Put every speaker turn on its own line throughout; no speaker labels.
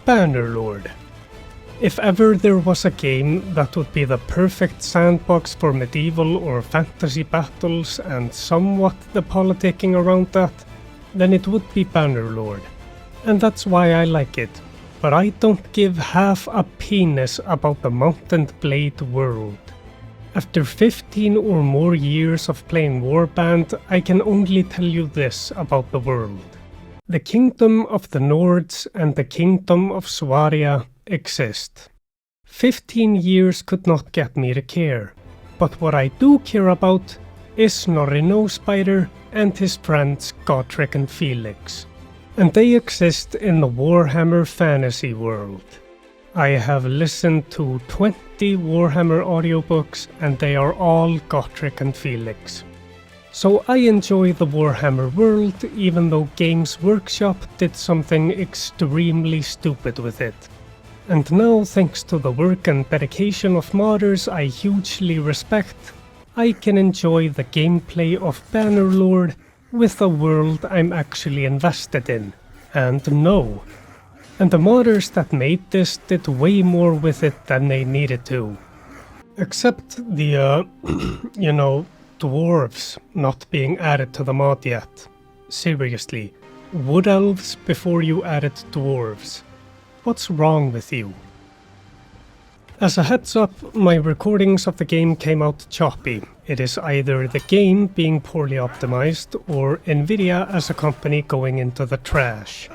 Bannerlord. If ever there was a game that would be the perfect sandbox for medieval or fantasy battles and somewhat the politicking around that, then it would be Bannerlord. And that's why I like it. But I don't give half a penis about the Mount & Blade world. After 15 or more years of playing Warband, I can only tell you this about the world. The Kingdom of the Nords and the Kingdom of Swaria exist. 15 years could not get me to care, but what I do care about is Snorri Spider and his friends Godric and Felix. And they exist in the Warhammer fantasy world. I have listened to 20 Warhammer audiobooks and they are all Godric and Felix. So I enjoy the Warhammer world even though Games Workshop did something extremely stupid with it. And now, thanks to the work and dedication of modders I hugely respect, I can enjoy the gameplay of Bannerlord with a world I'm actually invested in, and know. And the modders that made this did way more with it than they needed to. Except the, dwarves not being added to the mod yet. Seriously, wood elves before you added dwarves. What's wrong with you? As a heads up, my recordings of the game came out choppy. It is either the game being poorly optimized or Nvidia as a company going into the trash.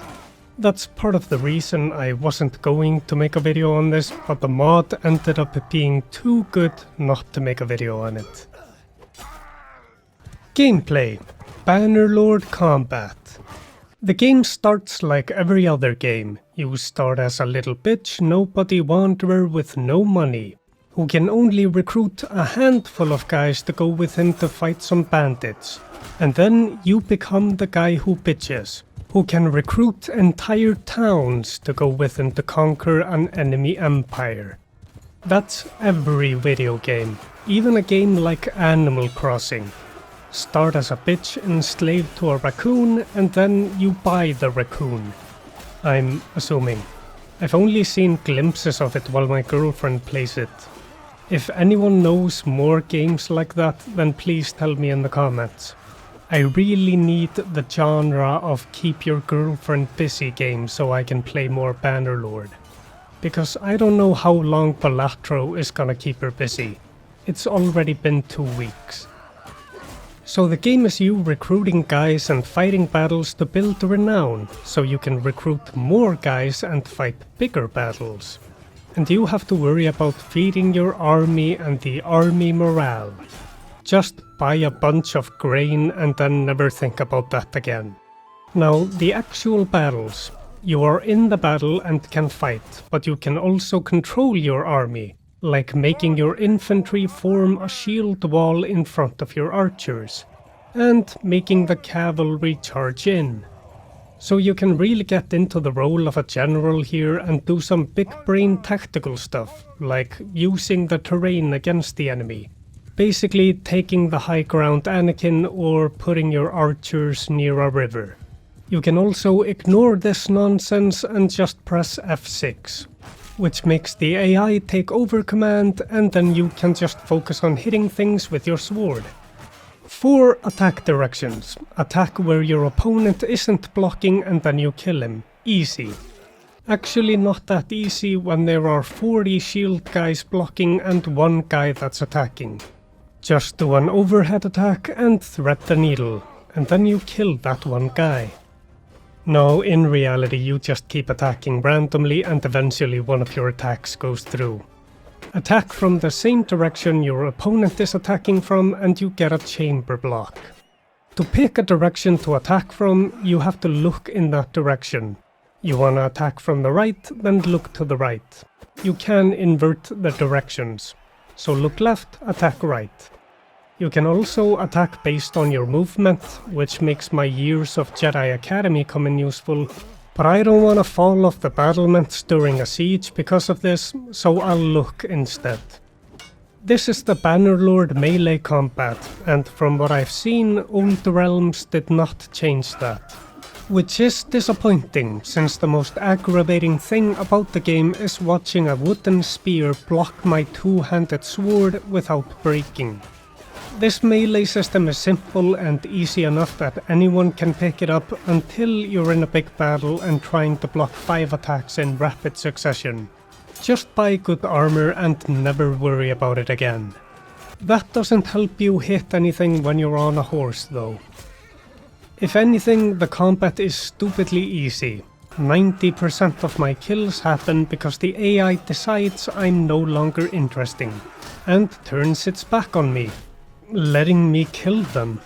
That's part of the reason I wasn't going to make a video on this, but the mod ended up being too good not to make a video on it. Gameplay: Bannerlord Combat. The game starts like every other game. You start as a little bitch nobody wanderer with no money, who can only recruit a handful of guys to go with him to fight some bandits. And then you become the guy who bitches, who can recruit entire towns to go with him to conquer an enemy empire. That's every video game, even a game like Animal Crossing. Start as a bitch enslaved to a raccoon and then you buy the raccoon. I'm assuming. I've only seen glimpses of it while my girlfriend plays it. If anyone knows more games like that, then please tell me in the comments. I really need the genre of keep your girlfriend busy game so I can play more Bannerlord. Because I don't know how long Balatro is gonna keep her busy. It's already been 2 weeks. So the game is you recruiting guys and fighting battles to build renown, so you can recruit more guys and fight bigger battles. And you have to worry about feeding your army and the army morale. Just buy a bunch of grain and then never think about that again. Now, the actual battles. You are in the battle and can fight, but you can also control your army. Like making your infantry form a shield wall in front of your archers, and making the cavalry charge in. So you can really get into the role of a general here and do some big brain tactical stuff, like using the terrain against the enemy. Basically taking the high ground Anakin or putting your archers near a river. You can also ignore this nonsense and just press F6. Which makes the AI take over command and then you can just focus on hitting things with your sword. 4 attack directions. Attack where your opponent isn't blocking and then you kill him. Easy. Actually not that easy when there are 40 shield guys blocking and 1 guy that's attacking. Just do an overhead attack and thread the needle, and then you kill that 1 guy. No, in reality you just keep attacking randomly and eventually one of your attacks goes through. Attack from the same direction your opponent is attacking from and you get a chamber block. To pick a direction to attack from, you have to look in that direction. You wanna attack from the right, then look to the right. You can invert the directions. So look left, attack right. You can also attack based on your movement, which makes my years of Jedi Academy come in useful, but I don't want to fall off the battlements during a siege because of this, so I'll look instead. This is the Bannerlord melee combat, and from what I've seen, Old Realms did not change that. Which is disappointing, since the most aggravating thing about the game is watching a wooden spear block my two-handed sword without breaking. This melee system is simple and easy enough that anyone can pick it up until you're in a big battle and trying to block 5 attacks in rapid succession. Just buy good armor and never worry about it again. That doesn't help you hit anything when you're on a horse though. If anything, the combat is stupidly easy. 90% of my kills happen because the AI decides I'm no longer interesting, and turns its back on me, letting me kill them.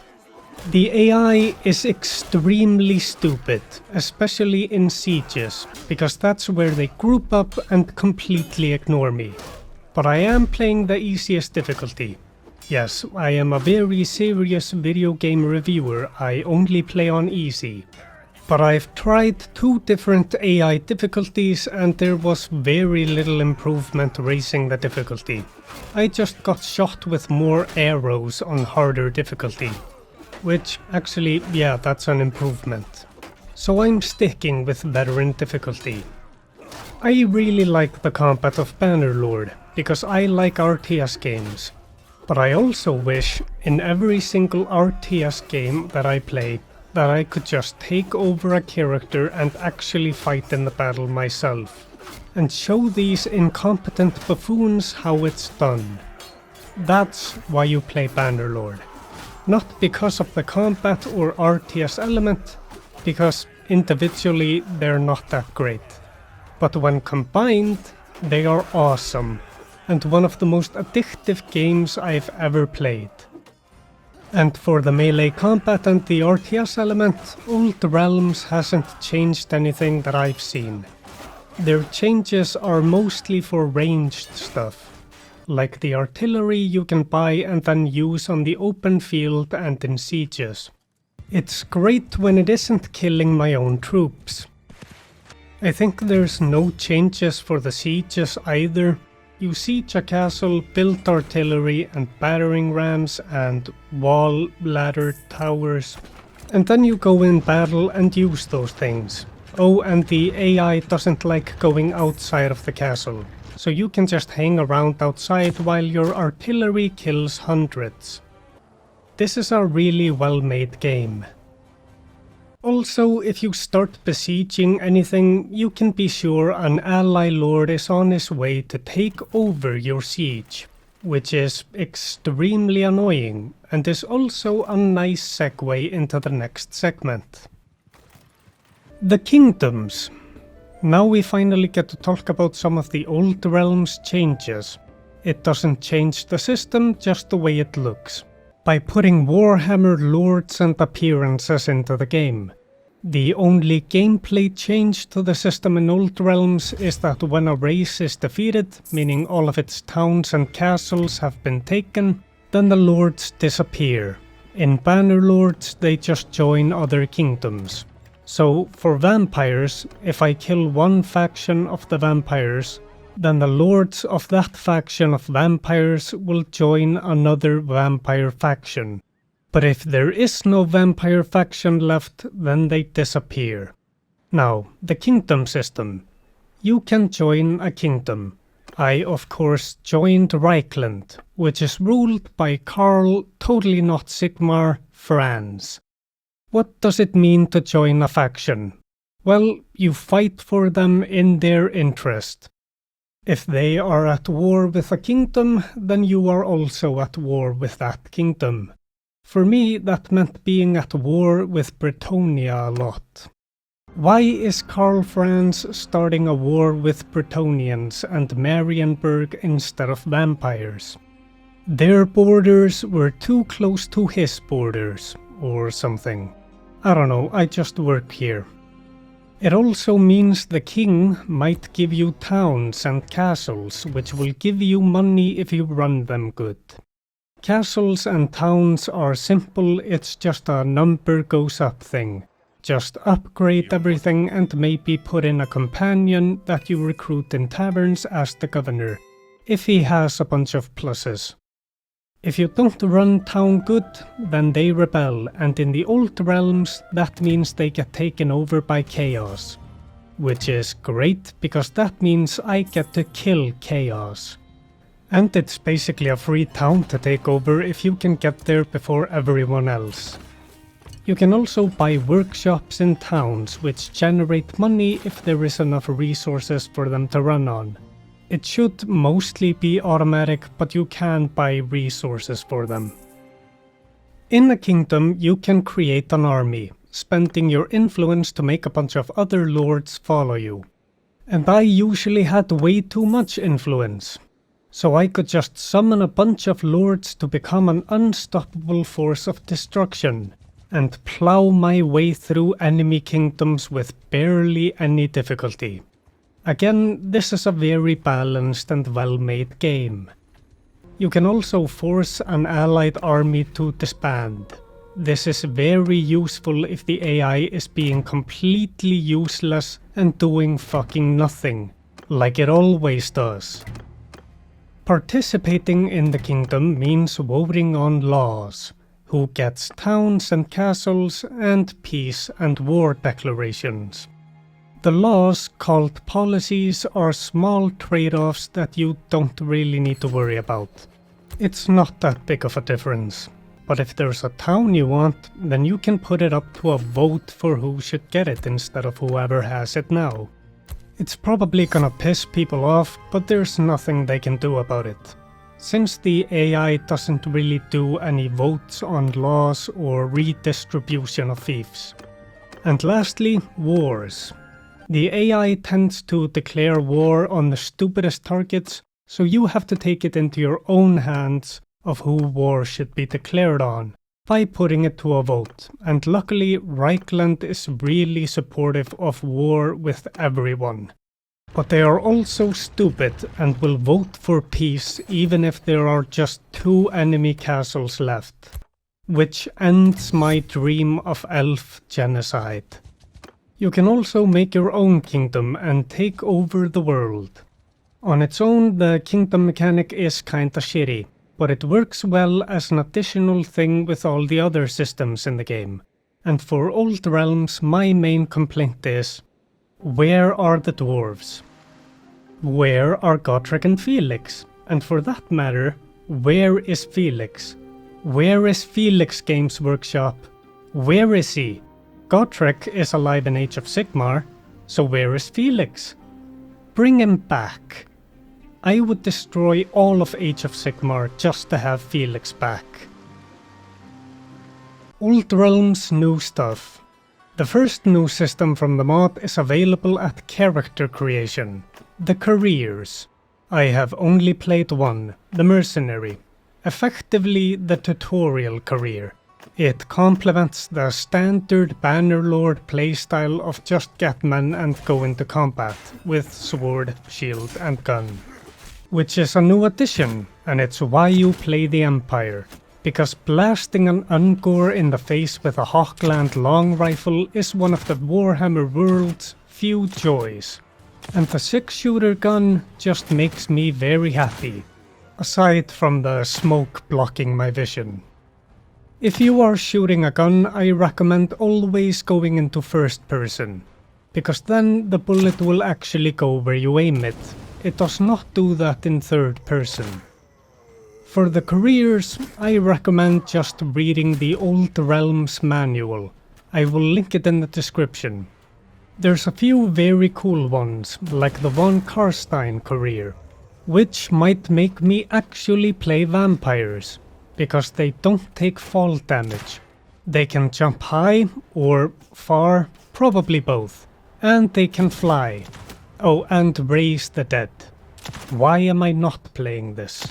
The AI is extremely stupid, especially in sieges, because that's where they group up and completely ignore me. But I am playing the easiest difficulty. Yes, I am a very serious video game reviewer, I only play on easy. But I've tried 2 different AI difficulties and there was very little improvement raising the difficulty. I just got shot with more arrows on harder difficulty. Which, actually, yeah, that's an improvement. So I'm sticking with veteran difficulty. I really like the combat of Bannerlord, because I like RTS games. But I also wish, in every single RTS game that I play, that I could just take over a character and actually fight in the battle myself. And show these incompetent buffoons how it's done. That's why you play Bannerlord. Not because of the combat or RTS element, because individually they're not that great. But when combined, they are awesome. And one of the most addictive games I've ever played. And for the melee combat and the RTS element, Old Realms hasn't changed anything that I've seen. Their changes are mostly for ranged stuff, like the artillery you can buy and then use on the open field and in sieges. It's great when it isn't killing my own troops. I think there's no changes for the sieges either. You siege a castle, build artillery and battering rams and wall, ladder, towers. And then you go in battle and use those things. Oh, and the AI doesn't like going outside of the castle, so you can just hang around outside while your artillery kills hundreds. This is a really well-made game. Also, if you start besieging anything, you can be sure an ally lord is on his way to take over your siege, which is extremely annoying and is also a nice segue into the next segment. The Kingdoms. Now we finally get to talk about some of the Old Realms changes. It doesn't change the system, just the way it looks. By putting Warhammer lords and appearances into the game. The only gameplay change to the system in Old Realms is that when a race is defeated, meaning all of its towns and castles have been taken, then the lords disappear. In Bannerlords they just join other kingdoms. So for vampires, if I kill one faction of the vampires, then the lords of that faction of vampires will join another vampire faction. But if there is no vampire faction left, then they disappear. Now, the kingdom system. You can join a kingdom. I, of course, joined Reichland, which is ruled by Karl, totally not Sigmar, Franz. What does it mean to join a faction? Well, you fight for them in their interest. If they are at war with a kingdom, then you are also at war with that kingdom. For me, that meant being at war with Bretonnia a lot. Why is Karl Franz starting a war with Bretonians and Marienburg instead of vampires? Their borders were too close to his borders, or something. I don't know, I just work here. It also means the king might give you towns and castles, which will give you money if you run them good. Castles and towns are simple, it's just a number goes up thing. Just upgrade everything and maybe put in a companion that you recruit in taverns as the governor, if he has a bunch of pluses. If you don't run town good, then they rebel, and in the old realms that means they get taken over by chaos. Which is great, because that means I get to kill chaos. And it's basically a free town to take over if you can get there before everyone else. You can also buy workshops in towns which generate money if there is enough resources for them to run on. It should mostly be automatic, but you can buy resources for them. In a kingdom, you can create an army, spending your influence to make a bunch of other lords follow you. And I usually had way too much influence, so I could just summon a bunch of lords to become an unstoppable force of destruction, and plow my way through enemy kingdoms with barely any difficulty. Again, this is a very balanced and well-made game. You can also force an allied army to disband. This is very useful if the AI is being completely useless and doing fucking nothing, like it always does. Participating in the kingdom means voting on laws, who gets towns and castles, and peace and war declarations. The laws, called policies, are small trade-offs that you don't really need to worry about. It's not that big of a difference, but if there's a town you want, then you can put it up to a vote for who should get it instead of whoever has it now. It's probably gonna piss people off, but there's nothing they can do about it, since the AI doesn't really do any votes on laws or redistribution of fiefs. And lastly, wars. The AI tends to declare war on the stupidest targets, so you have to take it into your own hands of who war should be declared on, by putting it to a vote, and luckily Reichland is really supportive of war with everyone. But they are also stupid and will vote for peace even if there are just 2 enemy castles left, which ends my dream of elf genocide. You can also make your own kingdom and take over the world. On its own, the kingdom mechanic is kinda shitty, but it works well as an additional thing with all the other systems in the game. And for old realms, my main complaint is, where are the dwarves? Where are Gotrek and Felix? And for that matter, where is Felix? Where is Felix Games Workshop? Where is he? Gotrek is alive in Age of Sigmar, so where is Felix? Bring him back. I would destroy all of Age of Sigmar just to have Felix back. Old Realms new stuff. The first new system from the mod is available at character creation, the careers. I have only played one, the mercenary, effectively the tutorial career. It complements the standard Bannerlord playstyle of just get men and go into combat with sword, shield and gun. Which is a new addition, and it's why you play the Empire, because blasting an Ungor in the face with a Hawkland long rifle is one of the Warhammer world's few joys. And the 6-shooter gun just makes me very happy, aside from the smoke blocking my vision. If you are shooting a gun, I recommend always going into first person, because then the bullet will actually go where you aim it. It does not do that in third person. For the careers, I recommend just reading the Old Realms manual. I will link it in the description. There's a few very cool ones, like the Von Karstein career, which might make me actually play vampires, because they don't take fall damage. They can jump high or far, probably both, and they can fly. Oh, and raise the dead. Why am I not playing this?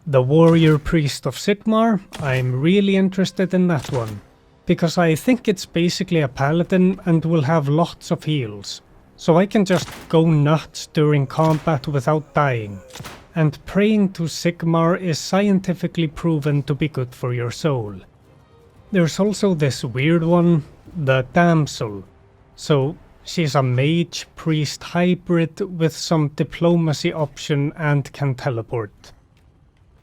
The Warrior Priest of Sigmar, I'm really interested in that one, because I think it's basically a paladin and will have lots of heals, so I can just go nuts during combat without dying. And praying to Sigmar is scientifically proven to be good for your soul. There's also this weird one, the Damsel. So she's a mage priest hybrid with some diplomacy option and can teleport.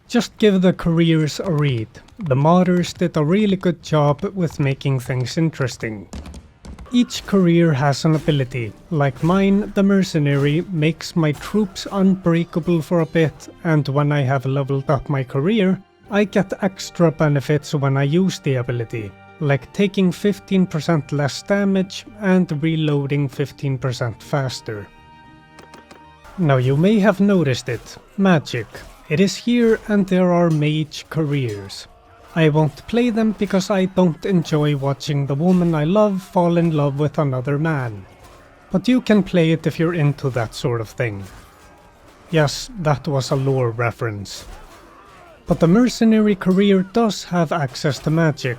Just give the careers a read. The modders did a really good job with making things interesting. Each career has an ability. Like mine, the mercenary makes my troops unbreakable for a bit, and when I have leveled up my career, I get extra benefits when I use the ability, like taking 15% less damage and reloading 15% faster. Now you may have noticed it, magic. It is here and there are mage careers. I won't play them because I don't enjoy watching the woman I love fall in love with another man. But you can play it if you're into that sort of thing. Yes, that was a lore reference. But the mercenary career does have access to magic.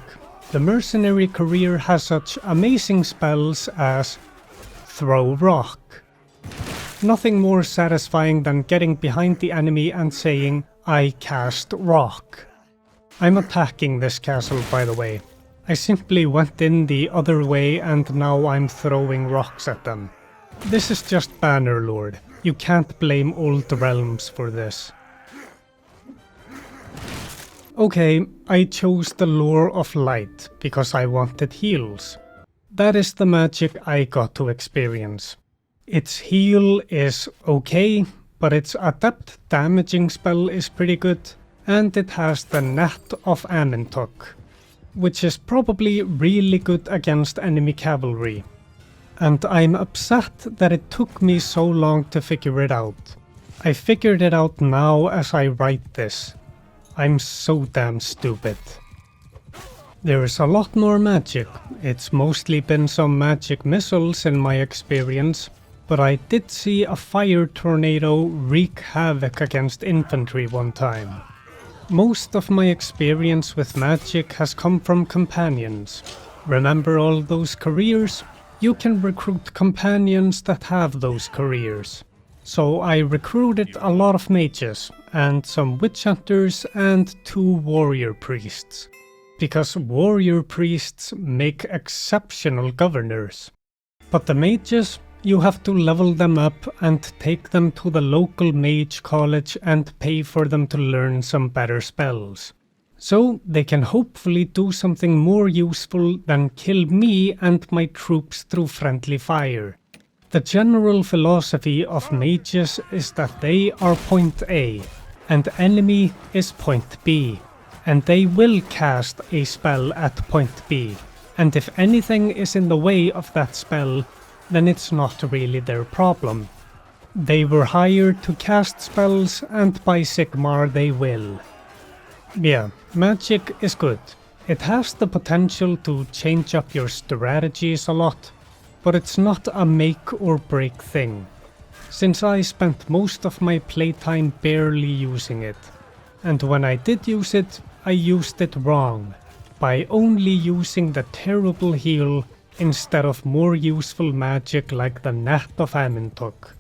The mercenary career has such amazing spells as Throw Rock. Nothing more satisfying than getting behind the enemy and saying, I cast rock. I'm attacking this castle, by the way. I simply went in the other way and now I'm throwing rocks at them. This is just Bannerlord. You can't blame old realms for this. Okay, I chose the Lure of Light because I wanted heals. That is the magic I got to experience. Its heal is okay, but its adept damaging spell is pretty good. And it has the Net of Amentok, which is probably really good against enemy cavalry. And I'm upset that it took me so long to figure it out. I figured it out now as I write this. I'm so damn stupid. There is a lot more magic. It's mostly been some magic missiles in my experience, but I did see a fire tornado wreak havoc against infantry one time. Most of my experience with magic has come from companions. Remember all those careers? You can recruit companions that have those careers. So I recruited a lot of mages, and some witch hunters and 2 warrior priests. Because warrior priests make exceptional governors. But the mages, you have to level them up and take them to the local mage college and pay for them to learn some better spells. So they can hopefully do something more useful than kill me and my troops through friendly fire. The general philosophy of mages is that they are point A and enemy is point B, and they will cast a spell at point B, and if anything is in the way of that spell, then it's not really their problem. They were hired to cast spells, and by Sigmar they will. Yeah, magic is good. It has the potential to change up your strategies a lot, but it's not a make or break thing, since I spent most of my playtime barely using it. And when I did use it, I used it wrong, by only using the terrible heal instead of more useful magic like the Net of Amentok.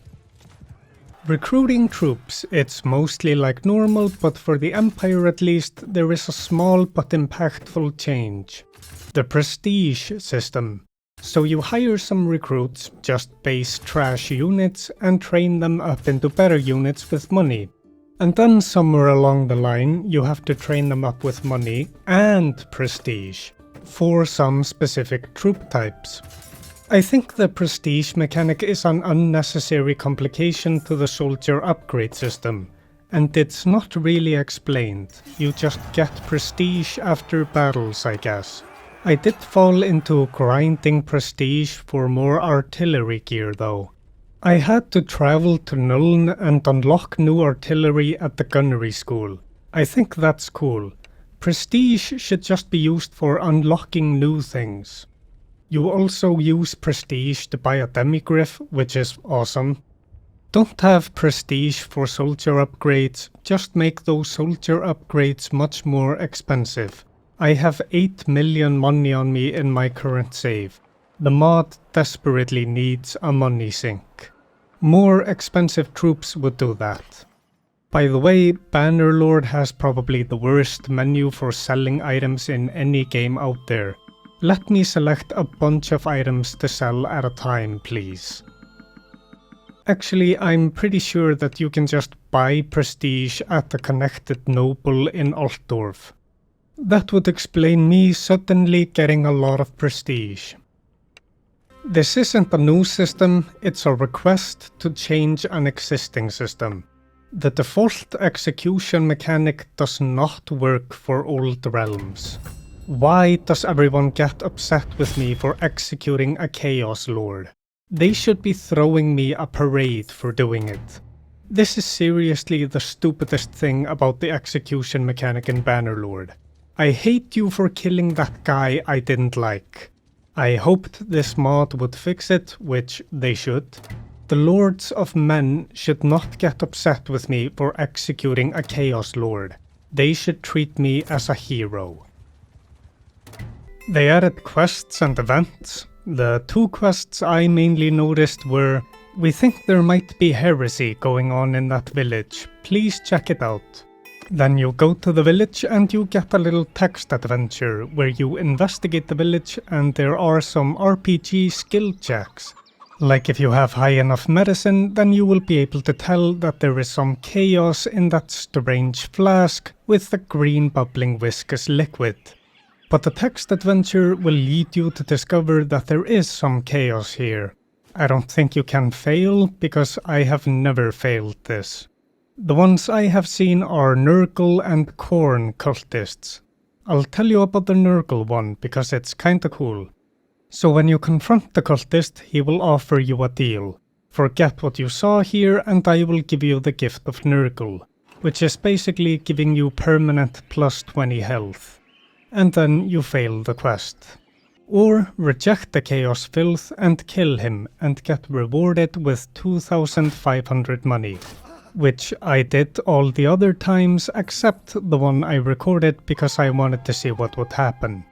Recruiting troops, it's mostly like normal, but for the Empire at least, there is a small but impactful change. The prestige system. So you hire some recruits, just base trash units, and train them up into better units with money. And then somewhere along the line, you have to train them up with money and prestige for some specific troop types. I think the prestige mechanic is an unnecessary complication to the soldier upgrade system, and it's not really explained. You just get prestige after battles, I guess. I did fall into grinding prestige for more artillery gear though. I had to travel to Nuln and unlock new artillery at the gunnery school. I think that's cool. Prestige should just be used for unlocking new things. You also use prestige to buy a demigryph, which is awesome. Don't have prestige for soldier upgrades, just make those soldier upgrades much more expensive. I have 8 million money on me in my current save. The mod desperately needs a money sink. More expensive troops would do that. By the way, Bannerlord has probably the worst menu for selling items in any game out there. Let me select a bunch of items to sell at a time, please. Actually, I'm pretty sure that you can just buy prestige at the connected noble in Altdorf. That would explain me suddenly getting a lot of prestige. This isn't a new system, it's a request to change an existing system. The default execution mechanic does not work for old realms. Why does everyone get upset with me for executing a Chaos Lord? They should be throwing me a parade for doing it. This is seriously the stupidest thing about the execution mechanic in Bannerlord. I hate you for killing that guy I didn't like. I hoped this mod would fix it, which they should. The Lords of Men should not get upset with me for executing a Chaos Lord. They should treat me as a hero. They added quests and events. The two quests I mainly noticed were, we think there might be heresy going on in that village, please check it out. Then you go to the village and you get a little text adventure where you investigate the village and there are some RPG skill checks. Like if you have high enough medicine, then you will be able to tell that there is some chaos in that strange flask with the green bubbling viscous liquid. But the text adventure will lead you to discover that there is some chaos here. I don't think you can fail, because I have never failed this. The ones I have seen are Nurgle and Khorne cultists. I'll tell you about the Nurgle one, because it's kinda cool. So when you confront the cultist, he will offer you a deal. Forget what you saw here and I will give you the gift of Nurgle, which is basically giving you permanent plus 20 health. And then you fail the quest. Or reject the chaos filth and kill him and get rewarded with 2,500 money. Which I did all the other times except the one I recorded because I wanted to see what would happen.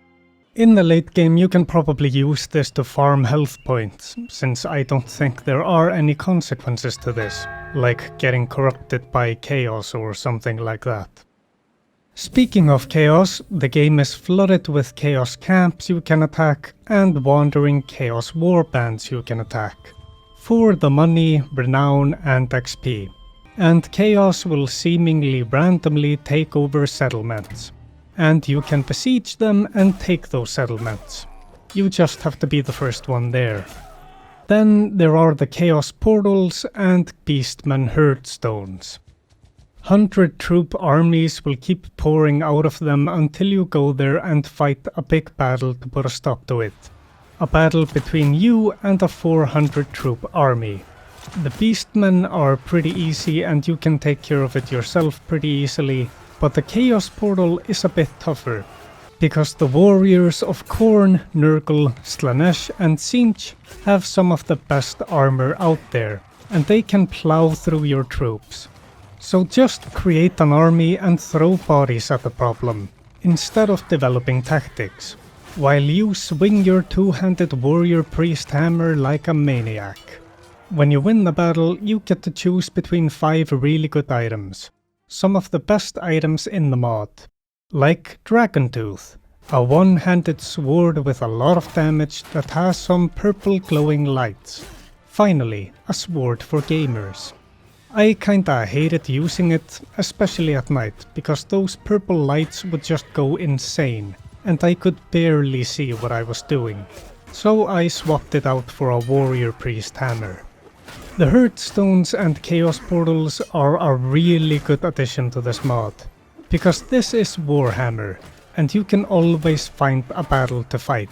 In the late game you can probably use this to farm health points, since I don't think there are any consequences to this, like getting corrupted by chaos or something like that. Speaking of chaos, the game is flooded with chaos camps you can attack and wandering chaos warbands you can attack. For the money, renown and XP. And chaos will seemingly randomly take over settlements. And you can besiege them and take those settlements. You just have to be the first one there. Then there are the chaos portals and beastmen herd stones. 100 troop armies will keep pouring out of them until you go there and fight a big battle to put a stop to it. A battle between you and a 400 troop army. The beastmen are pretty easy and you can take care of it yourself pretty easily, but the chaos portal is a bit tougher, because the warriors of Khorne, Nurgle, Slaanesh and Tzeentch have some of the best armor out there, and they can plow through your troops. So just create an army and throw bodies at the problem, instead of developing tactics, while you swing your two-handed warrior priest hammer like a maniac. When you win the battle, you get to choose between 5 really good items. Some of the best items in the mod. Like Dragon Tooth, a one-handed sword with a lot of damage that has some purple glowing lights. Finally, a sword for gamers. I kinda hated using it, especially at night, because those purple lights would just go insane, and I could barely see what I was doing. So I swapped it out for a warrior priest hammer. The herd stones and chaos portals are a really good addition to this mod, because this is Warhammer, and you can always find a battle to fight.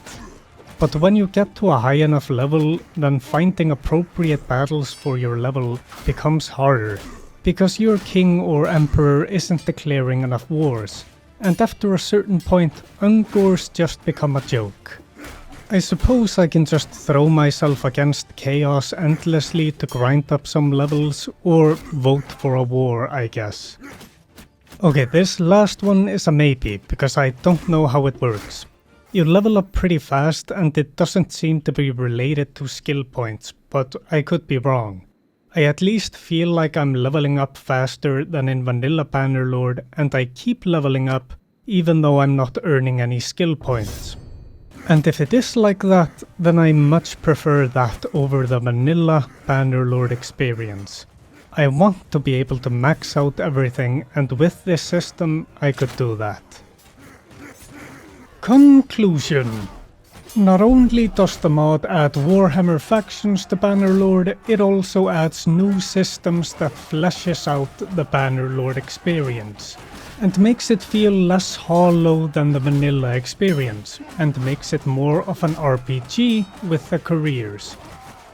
But when you get to a high enough level, then finding appropriate battles for your level becomes harder, because your king or emperor isn't declaring enough wars, and after a certain point, Ungors just become a joke. I suppose I can just throw myself against chaos endlessly to grind up some levels, or vote for a war, I guess. Okay, this last one is a maybe, because I don't know how it works. You level up pretty fast and it doesn't seem to be related to skill points, but I could be wrong. I at least feel like I'm leveling up faster than in vanilla Bannerlord, and I keep leveling up even though I'm not earning any skill points. And if it is like that, then I much prefer that over the vanilla Bannerlord experience. I want to be able to max out everything, and with this system I could do that. Conclusion. Not only does the mod add Warhammer factions to Bannerlord, it also adds new systems that fleshes out the Bannerlord experience, and makes it feel less hollow than the vanilla experience, and makes it more of an RPG with the careers.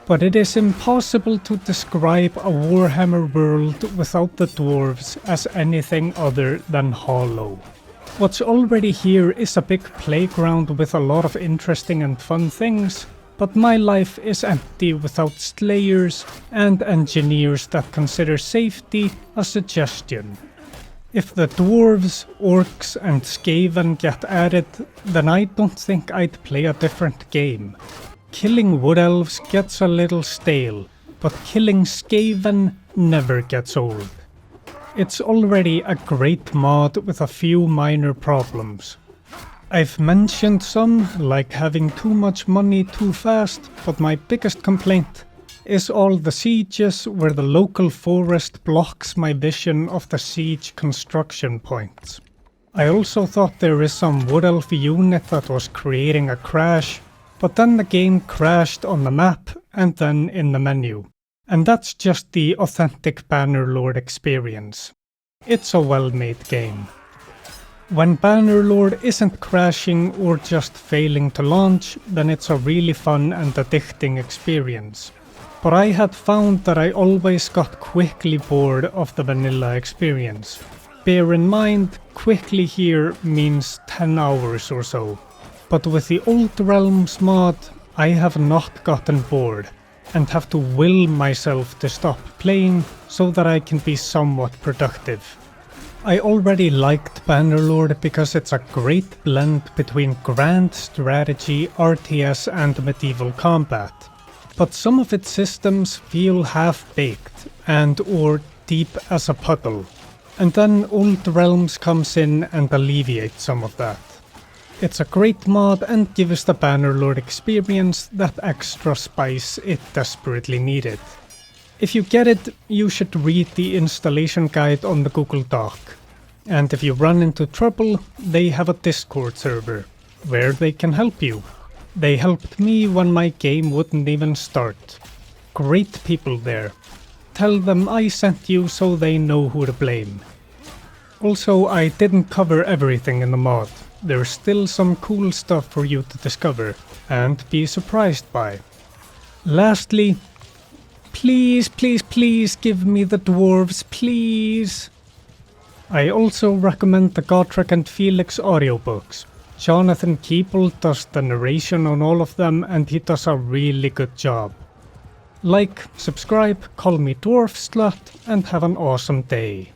But it is impossible to describe a Warhammer world without the dwarves as anything other than hollow. What's already here is a big playground with a lot of interesting and fun things, but my life is empty without slayers and engineers that consider safety a suggestion. If the dwarves, orcs and Skaven get added, then I don't think I'd play a different game. Killing wood elves gets a little stale, but killing Skaven never gets old. It's already a great mod with a few minor problems. I've mentioned some, like having too much money too fast, but my biggest complaint is all the sieges where the local forest blocks my vision of the siege construction points. I also thought there is some wood elf unit that was creating a crash, but then the game crashed on the map and then in the menu. And that's just the authentic Bannerlord experience. It's a well-made game. When Bannerlord isn't crashing or just failing to launch, then it's a really fun and addicting experience. But I had found that I always got quickly bored of the vanilla experience. Bear in mind, quickly here means 10 hours or so. But with the Old Realms mod, I have not gotten bored, and have to will myself to stop playing so that I can be somewhat productive. I already liked Bannerlord because it's a great blend between grand strategy, RTS and medieval combat. But some of its systems feel half-baked and or deep as a puddle, and then Old Realms comes in and alleviates some of that. It's a great mod and gives the Bannerlord experience that extra spice it desperately needed. If you get it, you should read the installation guide on the Google Doc. And if you run into trouble, they have a Discord server, where they can help you. They helped me when my game wouldn't even start. Great people there. Tell them I sent you so they know who to blame. Also, I didn't cover everything in the mod. There's still some cool stuff for you to discover and be surprised by. Lastly, please, please, please give me the dwarves, please. I also recommend the Godric and Felix audiobooks. Jonathan Keeble does the narration on all of them and he does a really good job. Like, subscribe, call me Dwarf Slut, and have an awesome day.